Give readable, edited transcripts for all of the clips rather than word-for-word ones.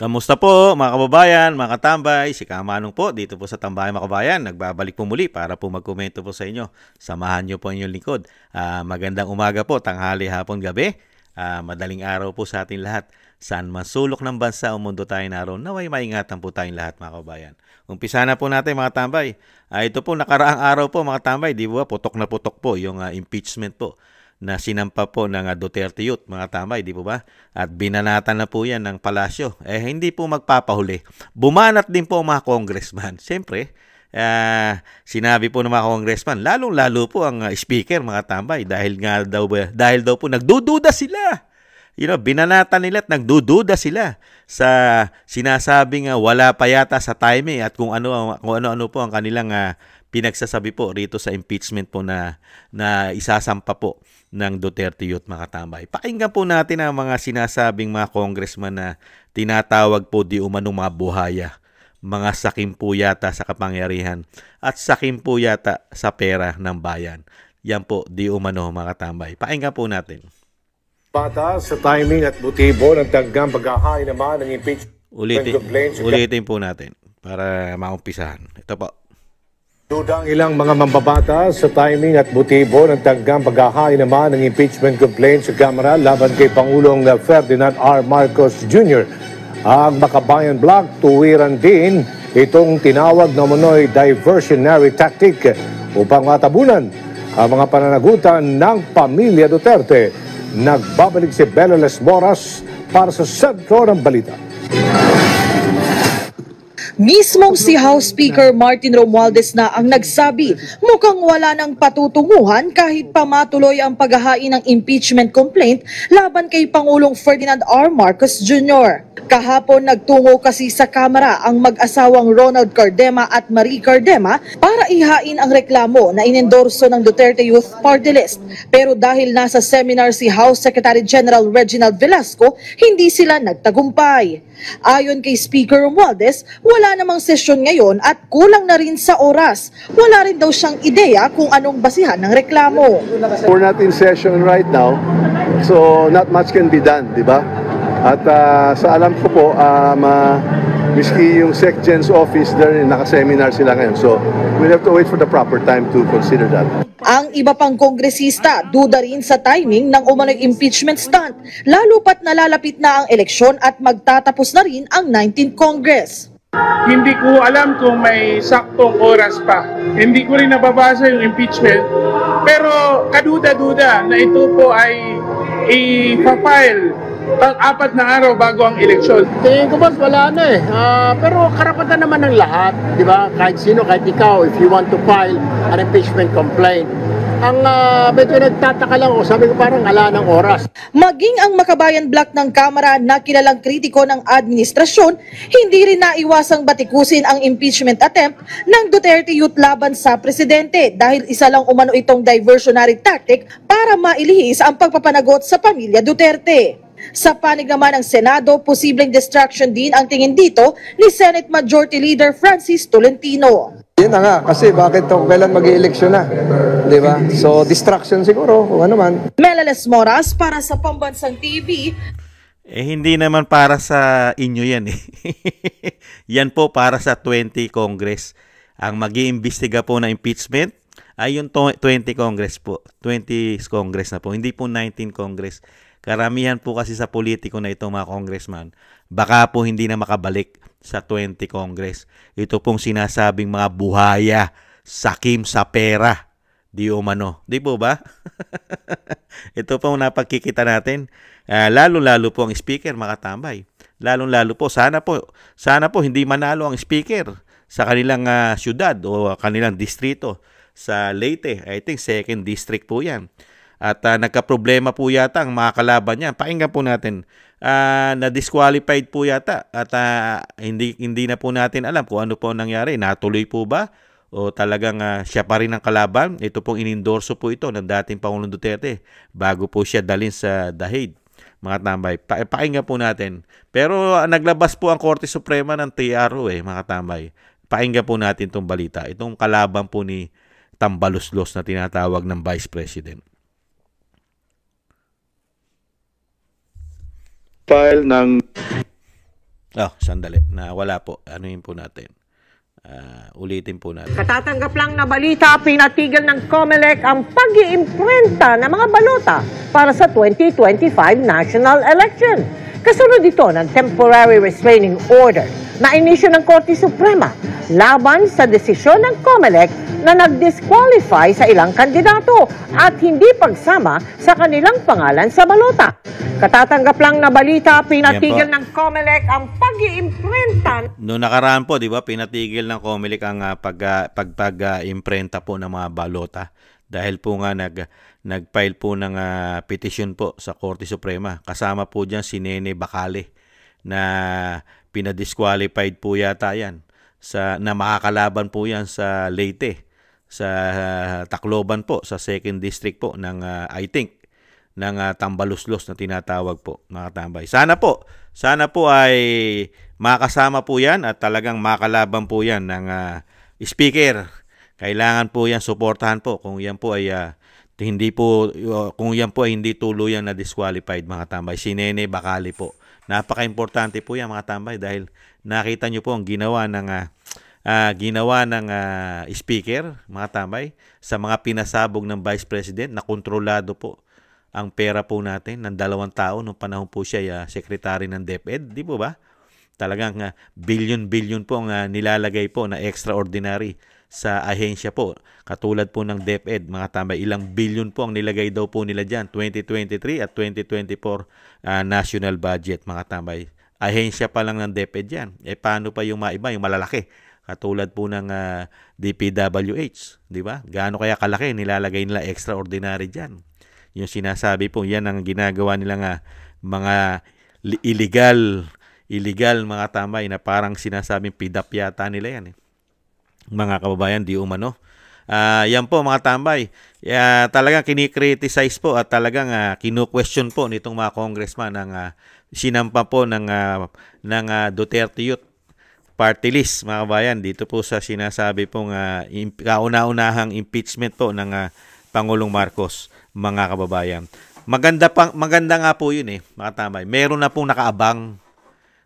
Kamusta po mga kababayan, mga katambay, si Kamanong po dito po sa Tambayan mga kababayan. Nagbabalik po muli para po magkomento po sa inyo. Samahan niyo po ang inyong lingkod. Magandang umaga po, tanghali, hapon, gabi. Madaling araw po sa ating lahat. Saan man sulok ng bansa o mundo tayo naroon, naway maingatan po tayong lahat mga kababayan. Umpisa na po natin mga tambay. Ito po nakaraang araw po mga tambay, di ba? Putok na putok po yung impeachment po na sinampa po ng Duterte Youth, mga tambay, di po ba? At binanatan na po yan ng palasyo. Hindi po magpapahuli. Bumanat din po mga congressman. Siyempre, sinabi po ng mga congressman, lalong-lalo po ang speaker, mga tambay, dahil daw po nagdududa sila. Binanatan nila at nagdududa sila sa sinasabing wala pa yata sa timing at kung ano-ano po ang kanilang pinagsasabi po rito sa impeachment po na isasampa po ng Duterte Youth, mga tambay. Pakinggan po natin ang mga sinasabing mga congressman na tinatawag po di umanong mga buhaya, mga sakim po yata sa kapangyarihan at sakim po yata sa pera ng bayan. Yan po di umano mga tambay. Pakinggan po natin. Bata sa timing at motibo ng tanggang paghahain naman ng impeachment. Ulitin po natin para maumpisahan. Ito po. Dudang ilang mga mambabata sa timing at motibo ng tanggang paghahain naman ng impeachment complaint sa Kamara laban kay Pangulong Ferdinand R. Marcos Jr. Ang Makabayan Bloc tuwiran din itong tinawag na manoy diversionary tactic upang matabunan ang mga pananagutan ng pamilya Duterte. Nagbabalik si Bella Les Moras para sa sentro ng balita. Mismong si House Speaker Martin Romualdez na ang nagsabi mukhang wala ng patutunguhan kahit pamatuloy ang paghahain ng impeachment complaint laban kay Pangulong Ferdinand R. Marcos Jr. Kahapon nagtungo kasi sa Kamara ang mag-asawang Ronald Cardema at Marie Cardema para ihain ang reklamo na inendorso ng Duterte Youth Party List. Pero dahil nasa seminar si House Secretary General Reginald Velasco, hindi sila nagtagumpay. Ayon kay Speaker Romualdez, wala namang sesyon ngayon at kulang na rin sa oras. Wala rin daw siyang ideya kung anong basihan ng reklamo. We're not in session right now, so not much can be done, di ba? At sa alam ko po, miski yung SecGen's office, naka-seminar sila ngayon. So we'll have to wait for the proper time to consider that. Ang iba pang kongresista, duda rin sa timing ng umano'y impeachment stunt, lalo pat nalalapit na ang eleksyon at magtatapos na rin ang 19th Congress. Hindi ko alam kung may saktong oras pa. Hindi ko rin nababasa yung impeachment. Pero kaduda-duda na ito po ay i-file pang-4 na araw bago ang eleksyon. Tingin ko boss, wala na eh. Pero karapatan naman ng lahat, di ba? Kahit sino, kahit ikaw, if you want to file an impeachment complaint. Ang medyo nagtataka lang ako, sabi ko parang ala ng oras. Maging ang Makabayan Bloc ng Kamara na kilalang kritiko ng administrasyon, hindi rin naiwasang batikusin ang impeachment attempt ng Duterte Youth laban sa presidente dahil isa lang umano itong diversionary tactic para mailihis ang pagpapanagot sa pamilya Duterte. Sa panig naman ng Senado, posibleng distraction din ang tingin dito ni Senate Majority Leader Francis Tolentino. Yun na nga, kasi bakit kailan mag-i-eleksyon na, di ba? So, distraction siguro, kung ano man. Bella Les Moras para sa Pambansang TV. Hindi naman para sa inyo yan eh. Yan po para sa 20 Congress. Ang mag-iimbestiga po na impeachment ay yung 20 Congress po. 20 Congress na po, hindi po 19 Congress. Karamihan po kasi sa politiko na ito mga congressman, baka po hindi na makabalik sa 20 Congress. Ito pong sinasabing mga buhaya, sakim sa pera, di umano. Di po ba? Ito pong napagkikita natin. Lalo-lalo po ang speaker, mga tambay. Lalo-lalo po, sana po hindi manalo ang speaker sa kanilang syudad o kanilang distrito sa Leyte. I think 2nd district po yan. At nagka-problema po yata ang mga kalaban niya. Pakinggan po natin. Na-disqualified po yata. At hindi na po natin alam kung ano po nangyari. Natuloy po ba? O talagang siya pa rin ang kalaban? Ito pong inendorso po ito ng dating Pangulong Duterte bago po siya dalhin sa The Hague. Mga tambay. Pakinggan po natin. Pero naglabas po ang Korte Suprema ng TRO mga tambay. Pakinggan po natin itong balita. Itong kalaban po ni Tambaluslos na tinatawag ng Vice President. File ng Sandali. Wala po. Anuhin po natin. Ulitin po natin. Katatanggap lang na balita, pinatigil ng COMELEC ang pag-iimprenta ng mga balota para sa 2025 national election. Kasunod ito ng temporary restraining order na inisyu ng Korte Suprema laban sa desisyon ng COMELEC na nag-disqualify sa ilang kandidato at hindi pagsama sa kanilang pangalan sa balota. Katatanggap lang na balita, pinatigil ng COMELEC ang pag-iimprenta. Noong nakaraan po, di ba, pinatigil ng COMELEC ang pag-imprenta po ng mga balota dahil po nga nag-file po ng petition po sa Korte Suprema. Kasama po dyan si Nene Bacale na pinadisqualified po yata yan na makakalaban po yan sa Leyte, sa Tacloban po, sa 2nd District po ng I think ng Tambaluslos na tinatawag po, mga tambay. Sana po ay makasama po yan at talagang makalaban po yan ng speaker. Kailangan po yan suportahan po kung yan po ay hindi tuluyang na disqualified, mga tambay. Si Nene Bacale po. Napaka-importante po yan, mga tambay, dahil nakita nyo po ang ginawa ng speaker, mga tambay, sa mga pinasabog ng Vice President na kontrolado po ang pera po natin ng 2 taon nung panahon po siya secretary ng DepEd, di po ba? Talagang billion po ang nilalagay po na extraordinary sa ahensya po. Katulad po ng DepEd, mga tambay, ilang billion po ang nilagay daw po nila dyan, 2023 at 2024 national budget, mga tambay. Ahensya pa lang ng DepEd yan. Paano pa yung maiba, yung malalaki? Katulad po ng DPWH, di ba? Gaano kaya kalaki nilalagay nila extraordinary dyan? Yung sinasabi po, yan ang ginagawa nilang mga illegal, mga tambay, na parang sinasabing pidap yata nila yan. Mga kababayan, di umano. Yan po, mga tambay. Talagang kinikriticize po at talagang kinu-question po nitong mga congressman ng sinampa po ng Duterte Youth Party List, mga kababayan. Dito po sa sinasabi pong kauna-unahang impeachment po ng Pangulong Marcos, mga kababayan. Maganda nga po yun, mga tambay. Meron na pong nakaabang,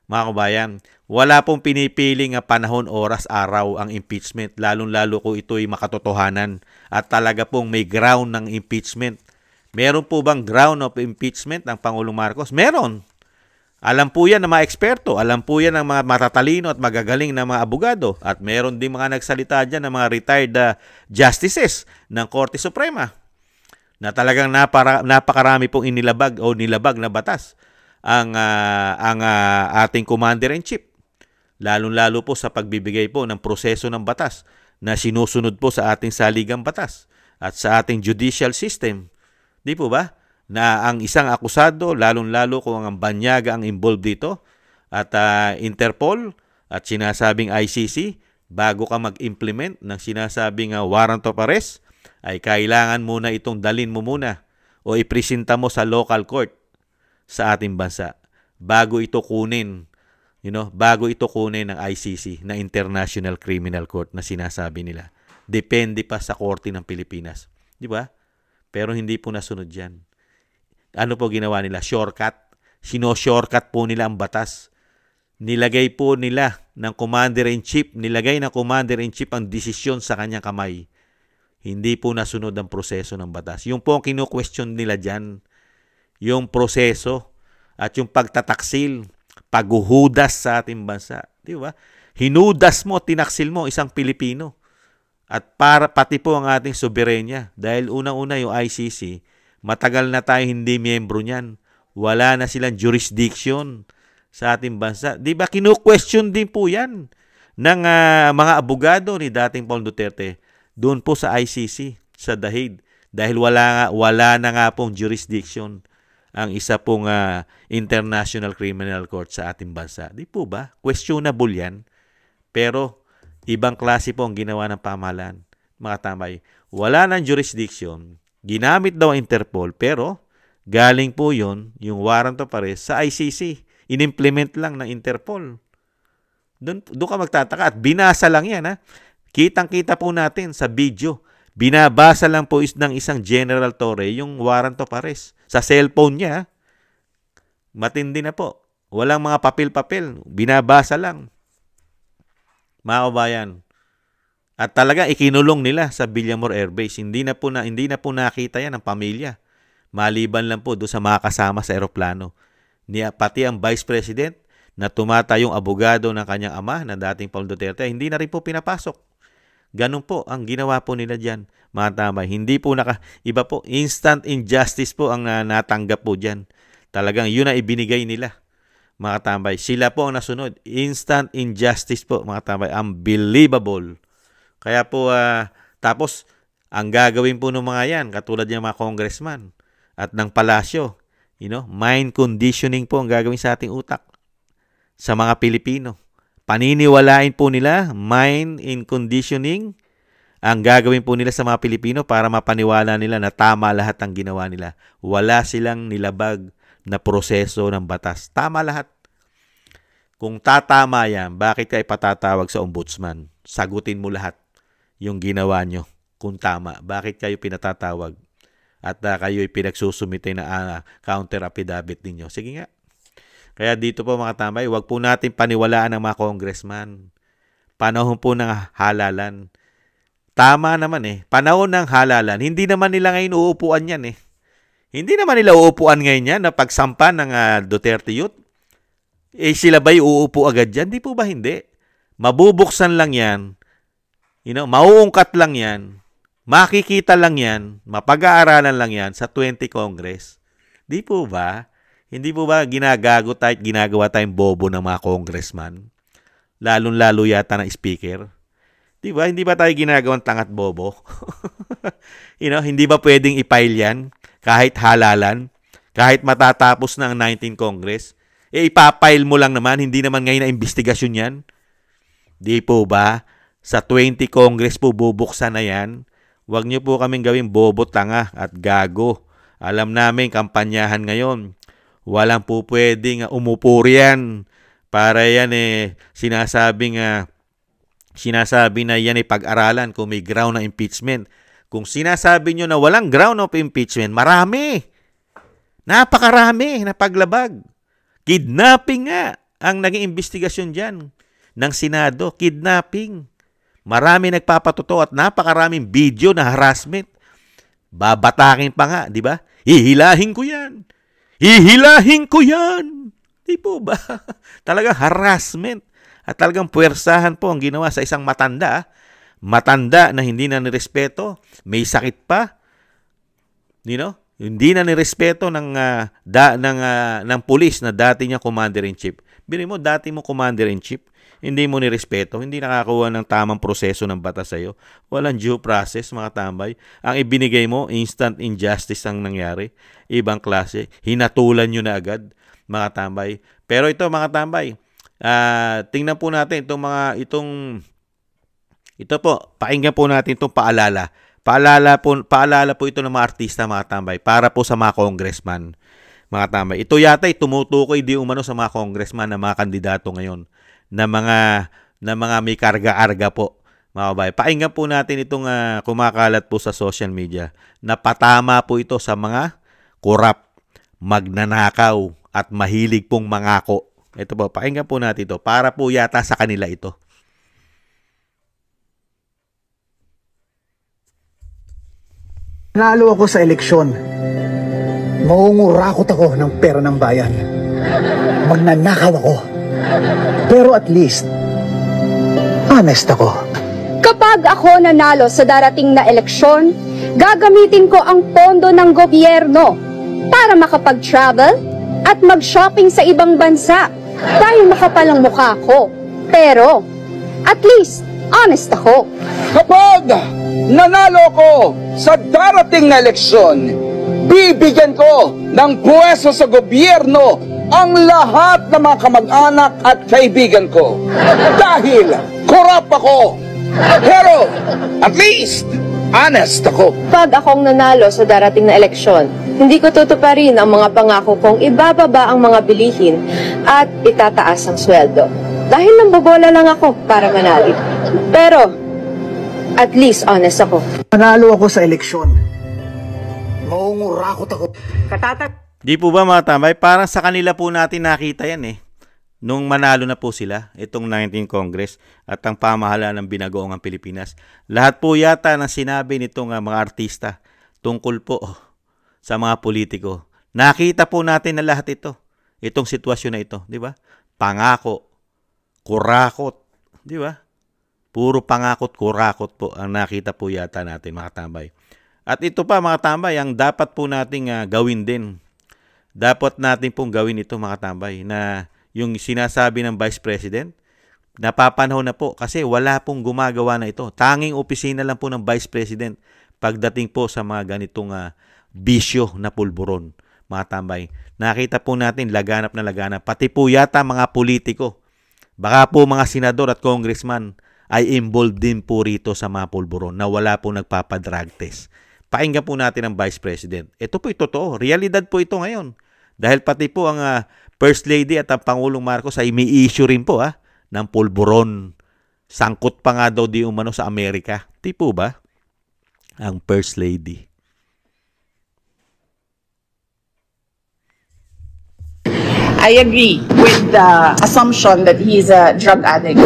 mga kababayan. Wala pong pinipiling panahon, oras, araw ang impeachment, lalong-lalo kung ito'y makatotohanan at talaga pong may ground ng impeachment. Meron po bang ground of impeachment ng Pangulong Marcos? Meron. Alam po yan ng mga eksperto, alam po yan ng mga matatalino at magagaling na mga abogado, at meron din mga nagsalita dyan ng mga retired justices ng Korte Suprema na talagang napakarami pong nilabag na batas ang ating Commander-in-Chief. Lalong-lalo po sa pagbibigay po ng proseso ng batas na sinusunod po sa ating saligang batas at sa ating judicial system. Di po ba? Na ang isang akusado, lalong-lalo kung ang banyaga ang involved dito, at Interpol at sinasabing ICC, bago ka mag-implement ng sinasabing warrant of arrest, ay kailangan muna itong dalin mo muna o ipresenta mo sa local court sa ating bansa bago ito kunin ng ICC, na International Criminal Court na sinasabi nila. Depende pa sa korte ng Pilipinas. Di ba? Pero hindi po nasunod yan. Ano po ginawa nila? Shortcut. Sino-shortcut po nila ang batas. Nilagay po nila ng Commander-in-Chief, ang desisyon sa kanyang kamay. Hindi po nasunod ang proseso ng batas. Yung po ang kinu-question nila dyan, yung proseso at yung pagtataksil, paghuhudas sa ating bansa. Di ba? Hinudas mo, tinaksil mo isang Pilipino. At pati po ang ating soberenya. Dahil unang-una yung ICC, matagal na tayo hindi miyembro niyan. Wala na silang jurisdiction sa ating bansa. Di ba? Kinu-question din po yan ng mga abogado ni dating Pangulong Duterte doon po sa ICC, sa The Hague. Dahil wala na nga pong jurisdiction ang isa pong International Criminal Court sa ating bansa. Di po ba? Questionable yan. Pero ibang klase po ang ginawa ng pamahalaan, mga tambay. Wala nang jurisdiction. Ginamit daw ang Interpol, pero galing po yon, yung warrant of arrest, sa ICC. In-implement lang ng Interpol. Doon ka magtataka. At binasa lang yan. Kitang-kita po natin sa video. Binabasa lang po ng isang General Torre yung warrant of arrest. Sa cellphone niya. Matindi na po. Walang mga papel-papel. Binabasa lang. Mga kabayan. At talaga ikinulong nila sa Villamor Air Base. Hindi na po nakita yan ng pamilya. Maliban lang po doon sa mga kasama sa eroplano. Pati ang Vice President na tumatayong abogado ng kanyang ama na dating Paul Duterte, hindi na rin po pinapasok. Ganun po ang ginawa po nila dyan, mga tambay. Hindi po iba po, instant injustice po ang natanggap po dyan. Talagang yun na ibinigay nila, mga tambay. Sila po ang nasunod. Instant injustice po, mga tambay. Unbelievable. Kaya po, tapos, ang gagawin po ng mga yan, katulad ng mga congressman at ng palasyo, mind conditioning po ang gagawin sa ating utak sa mga Pilipino. Paniniwalain po nila, mind in conditioning, ang gagawin po nila sa mga Pilipino para mapaniwala nila na tama lahat ang ginawa nila. Wala silang nilabag na proseso ng batas. Tama lahat. Kung tatama yan, bakit ka ipatatawag sa ombudsman? Sagutin mo lahat yung ginawa nyo kung tama. Bakit kayo pinatatawag? At kayo'y pinagsusumite na counter affidavit ninyo. Sige nga. Kaya dito po mga tambay, huwag po natin paniwalaan ng mga congressman. Panahon po ng halalan. Tama naman panahon ng halalan. Hindi naman nila ngayon uupuan yan Hindi naman nila uupuan ngayon yan na pagsampa ng Duterte Youth. Sila ba'y uupo agad yan? Di po ba hindi? Mabubuksan lang yan. Mauungkat lang yan. Makikita lang yan. Mapag-aaralan lang yan sa 20 Congress. Di po ba? Hindi po ba ginagawa tayong bobo ng mga congressman? Lalong-lalo yata ng speaker. Di ba? Hindi ba tayo ginagawang tangat bobo? Hindi ba pwedeng i-file yan? Kahit halalan? Kahit matatapos ng 19 Congress? Ipapile mo lang naman. Hindi naman ngayon na investigasyon yan. Di po ba? Sa 20 Congress po bubuksan na yan. Huwag niyo po kaming gawing bobo, tanga at gago. Alam namin kampanyahan ngayon. Walang po pwedeng umupo riyan. Para yan sinasabi na yan pag-aralan kung may ground ng impeachment. Kung sinasabi nyo na walang ground of impeachment, marami. Napakarami na paglabag. Kidnapping nga ang naging investigasyon dyan ng Senado. Kidnapping. Marami nagpapatotoo at napakaraming video na harassment. Babatakin pa nga, di ba? Hihilahin ko yan. Hihilahin ko yan! Di po ba? Talagang harassment at talagang puwersahan po ang ginawa sa isang matanda. Matanda na hindi na nirespeto. May sakit pa. Hindi na nirespeto ng pulis na dati niya commander-in-chief. Bili mo, dati mo commander-in-chief. Hindi mo nirespeto. Hindi nakakuha ng tamang proseso ng batas sa'yo. Walang due process, mga tambay. Ang ibinigay mo, instant injustice ang nangyari. Ibang klase. Hinatulan nyo na agad, mga tambay. Pero ito, mga tambay, tingnan po natin ito po, pakinggan po natin itong paalala. Paalala po ito ng mga artista, mga tambay, para po sa mga congressman, mga tambay. Ito yata tumutukoy di umano sa mga congressman na mga kandidato ngayon na mga may karga-arga po, mga kabay. Pakinggan po natin itong kumakalat po sa social media na patama po ito sa mga korap, magnanakaw at mahilig pong mangako. Ito po, pakinggan po natin ito para po yata sa kanila ito. Nalo ako sa eleksyon. Mangungurakot ako ng pera ng bayan. Magnanakaw ako. Pero at least, honest ako. Kapag ako nanalo sa darating na eleksyon, gagamitin ko ang pondo ng gobyerno para makapag-travel at mag-shopping sa ibang bansa dahil makapal ang mukha ko. Pero, at least, honest ako. Kapag nanalo ko sa darating na eleksyon, bibigyan ko ng puwesto sa gobyerno ang lahat ng mga kamag-anak at kaibigan ko. Dahil korap ako. Pero, at least, honest ako. Pag akong nanalo sa darating na eleksyon, hindi ko tutuparin ang mga pangako kong ibababa ang mga bilihin at itataas ang sweldo. Dahil nambobola lang ako para manalo. Pero, at least honest ako. Nanalo ako sa eleksyon. Mangungurakot ako. Di po ba mga tambay? Parang sa kanila po natin nakita yan eh. Nung manalo na po sila, itong 19th Congress at ang pamahalaan ng binagoong ang Pilipinas. Lahat po yata ng sinabi nitong mga artista tungkol po sa mga politiko. Nakita po natin na lahat ito. Itong sitwasyon na ito, di ba? Pangako, kurakot, di ba? Puro pangakot, kurakot po ang nakita po yata natin mga tambay. At ito pa mga tambay, ang dapat po nating gawin din. Dapat natin pong gawin ito mga tambay na yung sinasabi ng Vice President, napapanahon na po kasi wala pong gumagawa na ito. Tanging opisina lang po ng Vice President pagdating po sa mga ganitong bisyo na pulburon, mga tambay. Nakita po natin laganap na laganap. Pati po yata mga politiko, baka po mga senador at congressman ay involved din po rito sa mga pulburon na wala po nagpapadrug test. Pakinggan po natin ang Vice President. Ito po totoo. Realidad po ito ngayon. Dahil pati po ang First Lady at ang Pangulong Marcos ay may issue rin po ng pulburon. Sangkot pa nga daw di umano sa Amerika. Di po ba? Ang First Lady. I agree with the assumption that he's a drug addict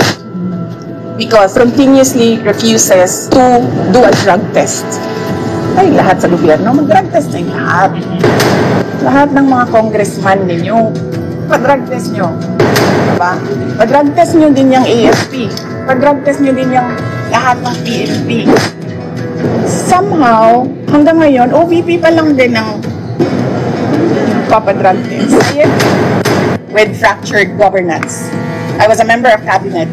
because continuously refuses to do a drug test. Ay, lahat sa gobyerno, mag-drug test na yung lahat. Lahat ng mga congressman ninyo, pag-drug test nyo. Diba? Pag-drug test nyo din yung AFP. Pag-drug test nyo din yung lahat ng PNP. Somehow, hanggang ngayon, OVP pa lang din ng papadrug test. With fractured governance. I was a member of cabinet.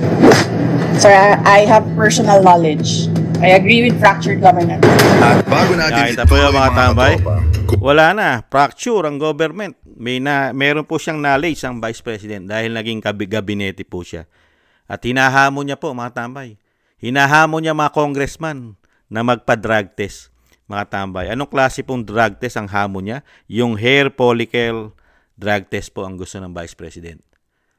So I have personal knowledge. I agree with fractured governance. At bago natin ito po yung mga tambay, wala na, fracture ang government. Meron po siyang knowledge ang Vice President dahil naging gabinete po siya. At hinahamon niya po mga tambay. Hinahamon niya mga congressman na magpa-drug test mga tambay. Anong klase pong drug test ang hamon niya? Yung hair follicle drug test po ang gusto ng Vice President.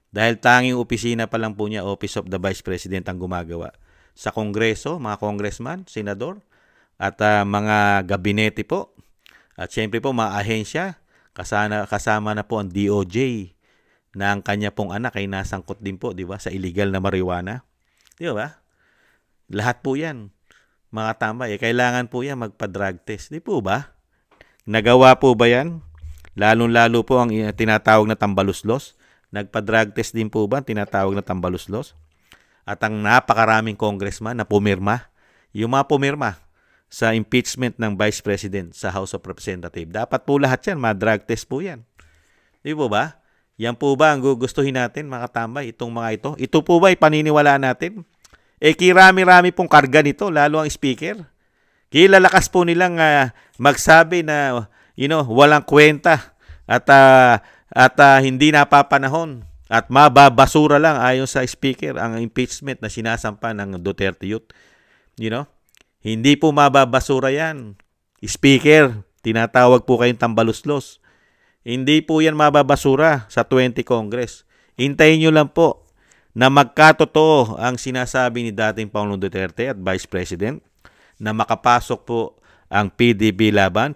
Dahil tanging opisina pa lang po niya, Office of the Vice President ang gumagawa. Sa Kongreso, mga congressman, senador, at mga gabinete po. At syempre po, mga ahensya, kasama na po ang DOJ na ang kanya pong anak ay nasangkot din po, di ba, sa illegal na marijuana. Di ba? Lahat po yan, mga tambay. Kailangan po yan magpa-drug test. Di po ba? Nagawa po ba yan? Lalong-lalo po ang tinatawag na tambaluslos. Nagpa-drug test din po ba tinatawag na tambaluslos? At ang napakaraming congressman na pumirma, yung mga pumirma sa impeachment ng Vice President sa House of Representatives. Dapat po lahat yan, mga drug test po yan. Di po ba? Yan po ba ang gugustuhin natin, mga tambay, itong mga ito? Ito po ba ipaniniwalaan natin? Kirami-rami pong karga nito, lalo ang speaker. Kilalakas po nilang magsabi na, walang kwenta at hindi napapanahon. At mababasura lang ayon sa speaker ang impeachment na sinasampa ng Duterte Youth. Hindi po mababasura yan. Speaker, tinatawag po kayong tambaluslos. Hindi po yan mababasura sa 20 Congress. Hintayin nyo lang po na magkatotoo ang sinasabi ni dating Pangulong Duterte at Vice President na makapasok po ang PDP laban,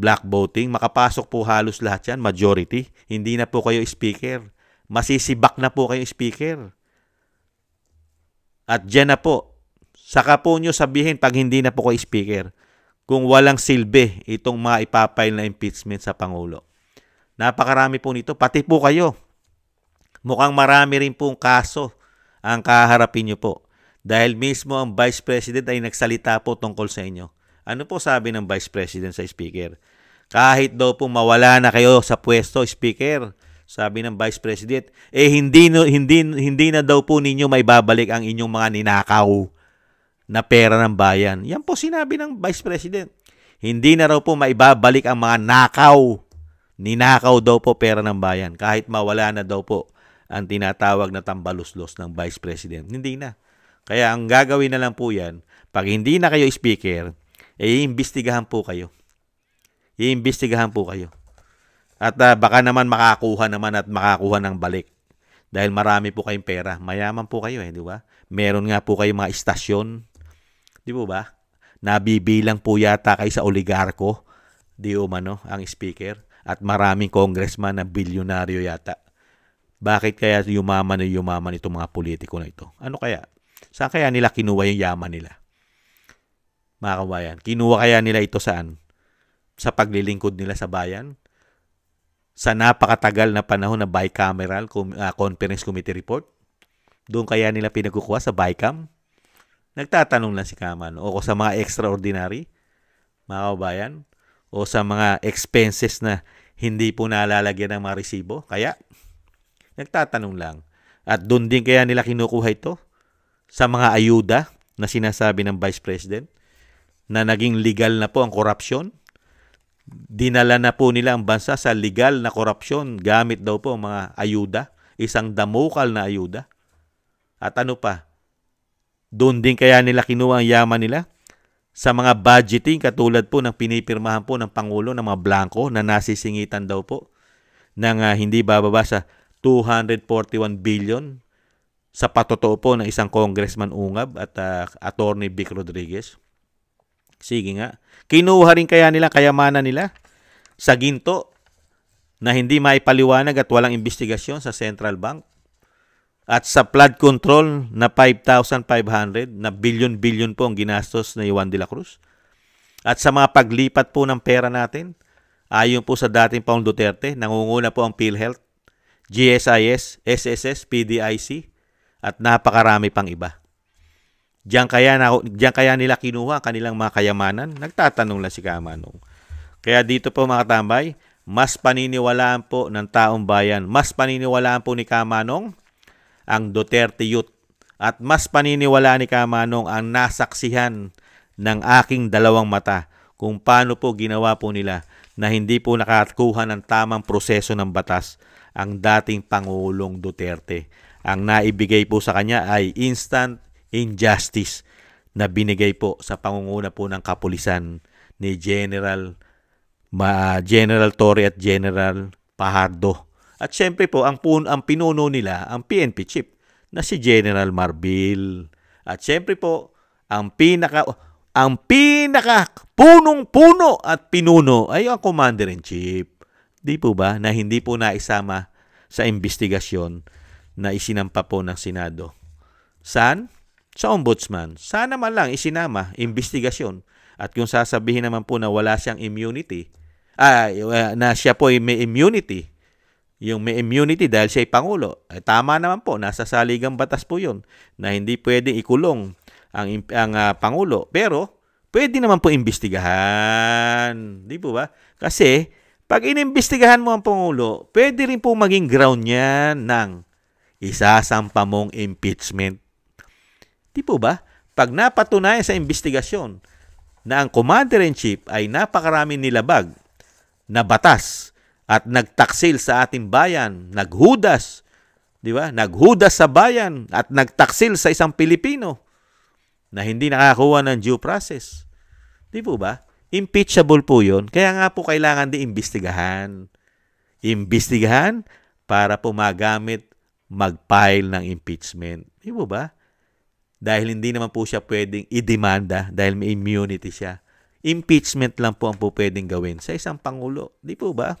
black voting, makapasok po halos lahat yan, majority. Hindi na po kayo speaker. Masisibak na po kayo speaker. At dyan na po, saka po nyo sabihin pag hindi na po kayo speaker, kung walang silbi itong mga ipapile na impeachment sa Pangulo. Napakarami po nito, pati po kayo. Mukhang marami rin pong kaso ang kaharapin nyo po. Dahil mismo ang Vice President ay nagsalita po tungkol sa inyo. Ano po sabi ng Vice President sa Speaker? Kahit daw po mawala na kayo sa pwesto, Speaker, sabi ng Vice President, hindi na daw po ninyo may babalik ang inyong mga ninakaw na pera ng bayan. Yan po sinabi ng Vice President. Hindi na raw po maibabalik ang mga nakaw. Ninakaw daw po pera ng bayan. Kahit mawala na daw po ang tinatawag na tambaluslos ng Vice President. Hindi na. Kaya ang gagawin na lang po yan, pag hindi na kayo speaker, iimbestigahan po kayo. Iimbestigahan po kayo. At baka naman makakuha ng balik. Dahil marami po kayong pera. Mayaman po kayo di ba? Meron nga po kayong mga istasyon. Di po ba? Nabibilang po yata kayo sa oligarko di umano ang speaker at maraming congressman na bilyonaryo yata. Bakit kaya yumaman itong mga politiko na ito? Ano kaya? Saan kaya nila kinuha yung yaman nila? Mga kabayan, kinuha kaya nila ito saan? Sa paglilingkod nila sa bayan? Sa napakatagal na panahon na bicameral conference committee report? Doon kaya nila pinagkukuha sa BICAM? Nagtatanong lang si Kaman. O sa mga extraordinary, mga kabayan, o sa mga expenses na hindi po nalalagyan ng mga resibo. Kaya, nagtatanong lang. At doon din kaya nila kinukuha ito sa mga ayuda na sinasabi ng Vice President na naging legal na po ang korupsyon. Dinala na po nila ang bansa sa legal na korupsyon gamit daw po ang mga ayuda. Isang damukal na ayuda. At ano pa? Doon din kaya nila kinuha ang yaman nila sa mga budgeting katulad po ng pinipirmahan po ng Pangulo ng mga blanco na nasisingitan daw po ng hindi bababa sa 241 billion sa patotoo po ng isang congressman Ungab at Attorney Vic Rodriguez. Sige nga. Kinuha rin kaya nila kayamanan nila sa ginto na hindi maipaliwanag at walang investigasyon sa Central Bank. At sa flood control na 5,500 na billion po ang ginastos na Juan de la Cruz. At sa mga paglipat po ng pera natin, ayon po sa dating Pangulong Duterte, nangunguna po ang PhilHealth, GSIS, SSS, PDIC, at napakarami pang iba. Diyan kaya nila kinuha kanilang mga kayamanan? Nagtatanong lang si Kamanong. Kaya dito po mga tambay, mas paniniwalaan po ng taong bayan, mas paniniwalaan po ni Kamanong ang Duterte Youth. At mas paniniwala ni Kamanong ang nasaksihan ng aking dalawang mata kung paano po ginawa po nila na hindi po nakakuha ng tamang proseso ng batas ang dating Pangulong Duterte. Ang naibigay po sa kanya ay instant injustice na binigay po sa pangunguna po ng kapulisan ni General Torre at General Fajardo. At syempre po, ang pinuno nila, ang PNP chief, na si General Marbil. At syempre po, ang pinaka punong-puno at pinuno ay ang Commander-in-Chief. Di po ba? Na hindi po naisama sa investigasyon na isinampa po ng Senado. Saan? Sa Ombudsman. Sana man lang isinama, investigasyon. At kung sasabihin naman po na wala siyang immunity, na siya po ay may immunity, yung may immunity dahil siya ay Pangulo. Tama naman po, nasa saligang batas po yun na hindi pwedeng ikulong ang Pangulo. Pero, pwede naman po imbestigahan. Di po ba? Kasi, pag inimbestigahan mo ang Pangulo, pwede rin po maging ground yan ng isasampa mong impeachment. Di po ba? Pag napatunayan sa investigasyon na ang Commander-in-Chief ay napakaraming nilabag na batas at nagtaksil sa ating bayan, naghudas, di ba? Naghudas sa bayan at nagtaksil sa isang Pilipino na hindi nakakuha ng due process. Di po ba? Impeachable po yun. Kaya nga po kailangan din imbestigahan. Imbestigahan para po magamit, mag-file ng impeachment. Di po ba? Dahil hindi naman po siya pwedeng idemanda dahil may immunity siya. Impeachment lang po ang po pwedeng gawin sa isang Pangulo. Di po ba?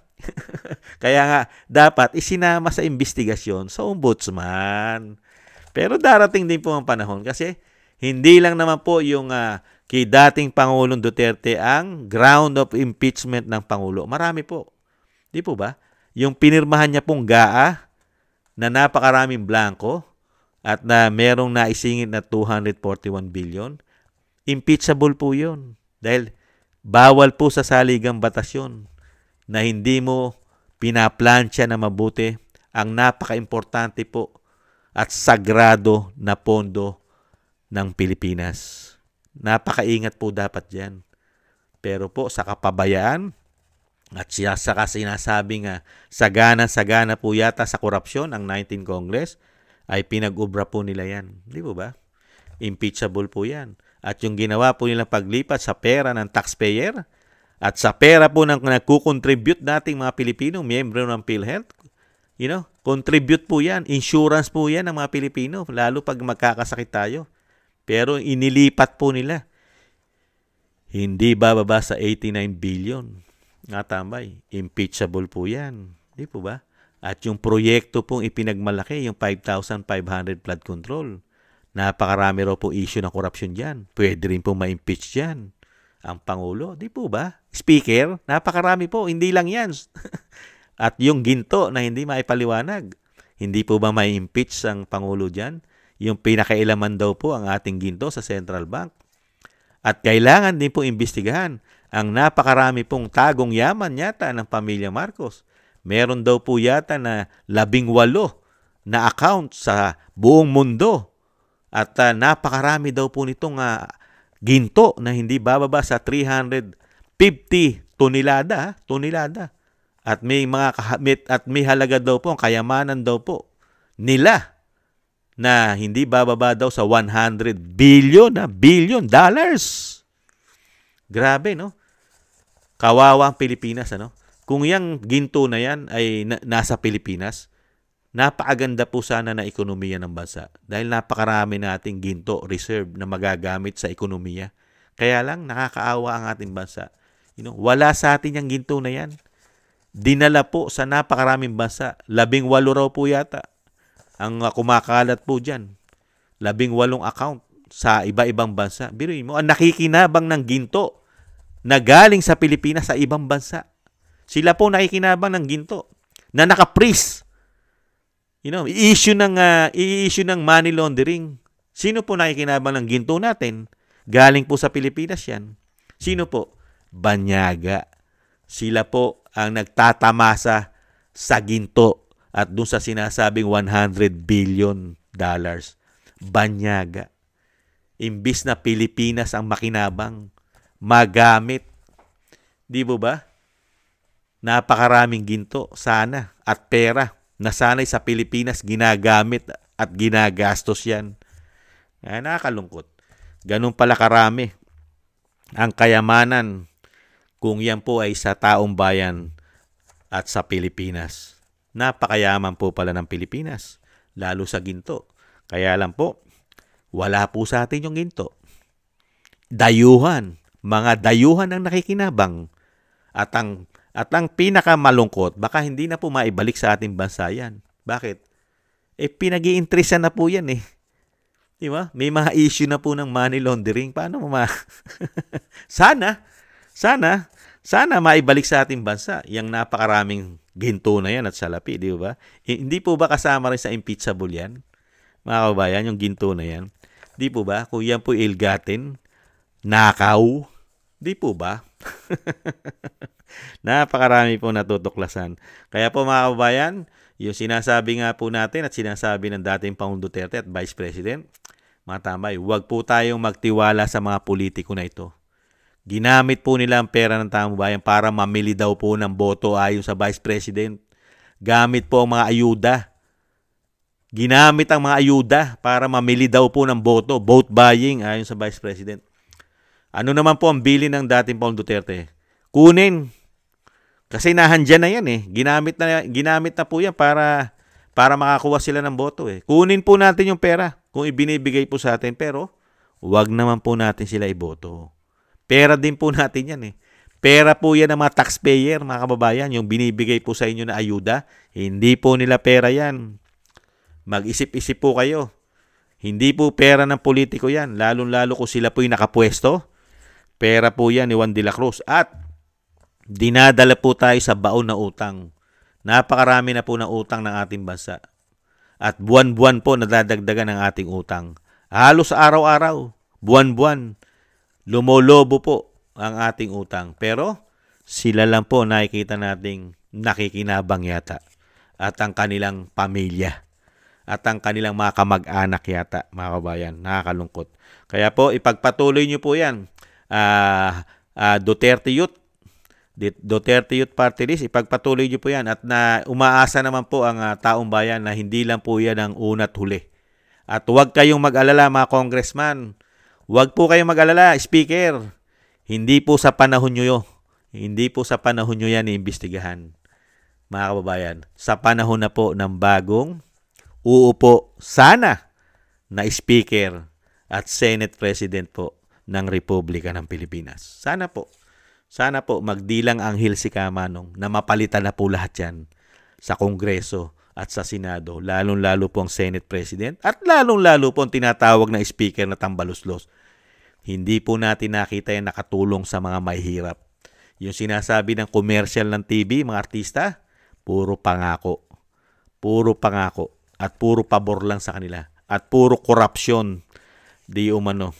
Kaya nga, dapat isinama sa investigasyon sa Ombudsman. Pero darating din po ang panahon kasi hindi lang naman po yung kay dating Pangulong Duterte ang ground of impeachment ng Pangulo. Marami po. Di po ba? Yung pinirmahan niya pong GAA na napakaraming blanco at na merong naisingit na 241 billion, impeachable po yun. Dahil bawal po sa saligang batas yun na hindi mo pinaplansya na mabuti ang napaka-importante po at sagrado na pondo ng Pilipinas. Napakaingat po dapat dyan. Pero po sa kapabayaan at saka sinasabing sagana po yata sa korupsyon ang 19th Congress ay pinag-ubra po nila yan. Di po ba? Impeachable po yan. At yung ginawa po nilang paglipat sa pera ng taxpayer at sa pera po ng nagkukontribute nating mga Pilipino, miyembro ng PhilHealth, contribute po yan. Insurance po yan ng mga Pilipino, lalo pag magkakasakit tayo. Pero inilipat po nila. Hindi bababa sa 89 billion. Nga tambay, impeachable po yan. Di po ba? At yung proyekto pong ipinagmalaki, yung 5,500 flood control, napakarami raw po issue ng korupsyon dyan. Pwede rin po ma-impeach dyan ang Pangulo. Di po ba? Speaker, napakarami po. Hindi lang yan. At yung ginto na hindi maipaliwanag, hindi po ba ma-impeach ang Pangulo dyan? Yung pinakailaman daw po ang ating ginto sa Central Bank. At kailangan din po imbestigahan ang napakarami pong tagong yaman yata ng pamilya Marcos. Meron daw po yata na 18 na account sa buong mundo. At napakarami daw po nitong ginto na hindi bababa sa 350 tonelada. At may may halaga daw po, kayamanan daw po nila na hindi bababa daw sa 100 billion dollars. Grabe, no? Kawawa ang Pilipinas, ano? Kung yung ginto na yan ay nasa Pilipinas, napakaganda po sana na ekonomiya ng bansa. Dahil napakarami nating ginto reserve na magagamit sa ekonomiya. Kaya lang, nakakaawa ang ating bansa. Wala sa atin yung ginto na yan. Dinala po sa napakaraming bansa. 18 raw po yata ang kumakalat po dyan. 18 account sa iba-ibang bansa. Biruin mo, ang nakikinabang ng ginto na galing sa Pilipinas sa ibang bansa. Sila po nakikinabang ng ginto na naka-freeze. I-issue ng money laundering. Sino po nakikinabang ng ginto natin? Galing po sa Pilipinas yan. Sino po? Banyaga. Sila po ang nagtatamasa sa ginto at dun sa sinasabing 100 billion dollars. Banyaga. Imbis na Pilipinas ang makinabang, magamit. Di ba? Napakaraming ginto sana at pera na sana'y sa Pilipinas ginagamit at ginagastos yan. Nakakalungkot. Ganun pala karami ang kayamanan kung yan po ay sa taong bayan at sa Pilipinas. Napakayaman po pala ng Pilipinas, lalo sa ginto. Kaya lang po, wala po sa atin yung ginto. Dayuhan, mga dayuhan ang nakikinabang. At ang pinakamalungkot, baka hindi na po maibalik sa ating bansa yan. Bakit? Pinag-iinteresan na po yan eh. Di ba? May mga issue na po ng money laundering. Paano mo Sana maibalik sa ating bansa yung napakaraming ginto na yan at salapi, di ba? Hindi po ba kasama rin sa impeachable yan? Mga kabayan, yung ginto na yan. Di po ba? Kung yan po ilgatin, nakaw, di po ba? Napakarami po natutuklasan. Kaya po mga kabayan, yung sinasabi nga po natin at sinasabi ng dating Pangulong Duterte at Vice President, mga tambay, huwag po tayong magtiwala sa mga politiko na ito. Ginamit po nila ang pera ng taong bayan para mamili daw po ng boto ayon sa Vice President. Gamit po ang mga ayuda. Ginamit ang mga ayuda para mamili daw po ng boto, vote buying ayon sa Vice President. Ano naman po ang bilin ng dating Pangulong Duterte? Kunin. Kasi nahandyan na yan eh. Ginamit na po yan para makakuha sila ng boto eh. Kunin po natin yung pera kung ibinibigay po sa atin, pero wag naman po natin sila iboto. Pera din po natin yan eh. Pera po yan ng mga taxpayer, mga kababayan, yung binibigay po sa inyo na ayuda. Hindi po nila pera yan. Mag-isip-isip po kayo. Hindi po pera ng politiko yan, lalong-lalo kung sila po yung nakapwesto. Pera po yan ni Juan de la Cruz. At dinadala po tayo sa baon na utang. Napakarami na po ng utang ng ating bansa. At buwan-buwan po nadadagdagan ng ating utang. Halos araw-araw, buwan-buwan, lumolobo po ang ating utang. Pero sila lang po nakikita nating nakikinabang yata. At ang kanilang pamilya. At ang kanilang mga kamag-anak yata, mga kabayan. Nakakalungkot. Kaya po, ipagpatuloy nyo po yan. Duterte Youth Party List, ipagpatuloy nyo po yan. At umaasa naman po ang taong bayan na hindi lang po yan ang una't huli. At huwag kayong mag-alala mga congressman. Huwag po kayong mag-alala, speaker. Hindi po sa panahon nyo yan iimbestigahan. Mga kababayan, sa panahon na po ng bagong uupo sana na speaker at Senate President po ng Republika ng Pilipinas. Sana po. Sana po magdilang anghel si Kamanong na mapalitan na po lahat yan sa Kongreso at sa Senado, lalong-lalo po ang Senate President at lalong-lalo po ang tinatawag na Speaker na tambaluslos. Hindi po natin nakita yan nakatulong sa mga mahihirap. Yung sinasabi ng commercial ng TV, mga artista, puro pangako. Puro pangako at puro pabor lang sa kanila at puro korupsyon di umano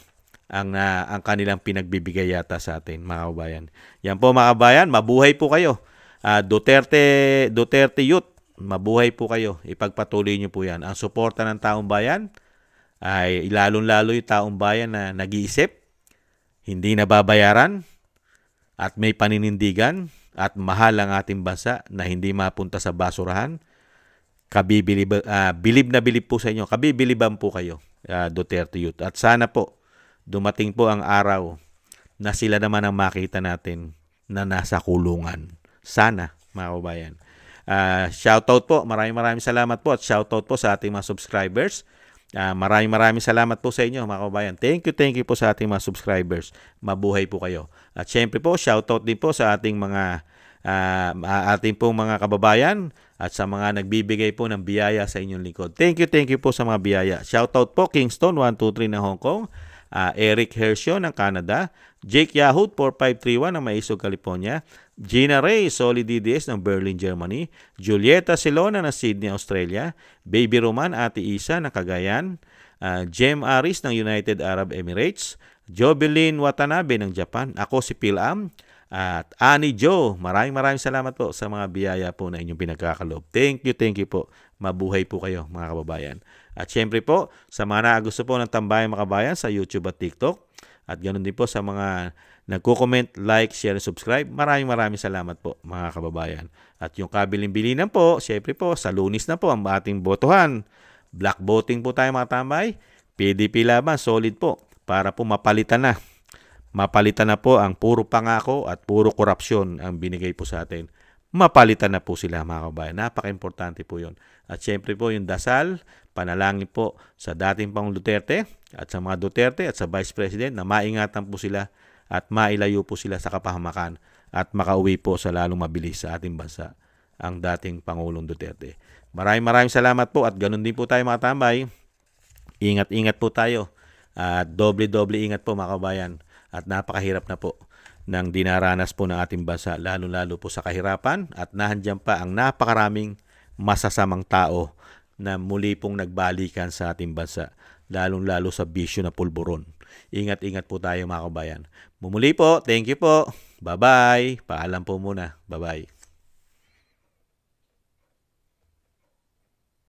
ang kanilang pinagbibigay yata sa atin, mga kabayan. Yan po, mga kabayan, mabuhay po kayo. Duterte Youth, mabuhay po kayo. Ipagpatuloy niyo po yan. Ang suporta ng taong bayan ay lalong-lalo yung taong bayan na nag-iisip, hindi nababayaran, at may paninindigan, at mahal ang ating bansa na hindi mapunta sa basurahan. Bilib na bilib po sa inyo. Kabibiliban po kayo, Duterte Youth. At sana po, dumating po ang araw na sila naman ang makita natin na nasa kulungan. Sana, mga kabayan. Shoutout po. Maraming salamat po. At shoutout po sa ating mga subscribers. Maraming salamat po sa inyo, mga kabayan. Thank you po sa ating mga subscribers. Mabuhay po kayo. At syempre po, shoutout din po sa ating mga kababayan at sa mga nagbibigay po ng biyaya sa inyong lingkod. Thank you po sa mga biyaya. Shoutout po Kingston 123 ng Hong Kong, Eric Hershio ng Canada, Jake Yahoo 4531 ng Maisog, California, Gina Ray Solid DDS ng Berlin, Germany, Julieta Silona ng Sydney, Australia, Baby Roman Ate Isa ng Cagayan, Jem Aris ng United Arab Emirates, Jobelyn Watanabe ng Japan, ako si Phil Am, at Annie Joe. Maraming salamat po sa mga biyaya po na inyong pinagkakaloob. Thank you po. Mabuhay po kayo, mga kababayan. At syempre po, sa mga gusto po ng Tambayan Mga Kabayan sa YouTube at TikTok, at ganoon din po sa mga nagko-comment, like, share, and subscribe, maraming salamat po, mga kababayan. At yung kabilin-bilinan po, syempre po, sa Lunes na po ang ating botohan. Black voting po tayo, mga tambay. PDP laban, solid po, para po mapalitan na. Mapalitan na po ang puro pangako at puro korupsyon ang binigay po sa atin. Mapalitan na po sila, mga kabayan. Napaka-importante po yun. At syempre po yung dasal, panalangin po sa dating Pangulong Duterte at sa mga Duterte at sa Vice President na maingatan po sila at mailayo po sila sa kapahamakan at makauwi po sa lalong mabilis sa ating bansa ang dating Pangulong Duterte. Maraming salamat po at ganun din po tayo, mga tambay. Ingat po tayo at doble ingat po, mga kabayan. At napakahirap na po ng dinaranas po ng ating bansa, lalo po sa kahirapan at nahandyan pa ang napakaraming masasamang tao na muli pong nagbalikan sa ating bansa, lalo sa bisyo na pulburon. Ingat po tayo, mga kabayan. Mumuli po, thank you po. Bye-bye. Paalam po muna. Bye-bye.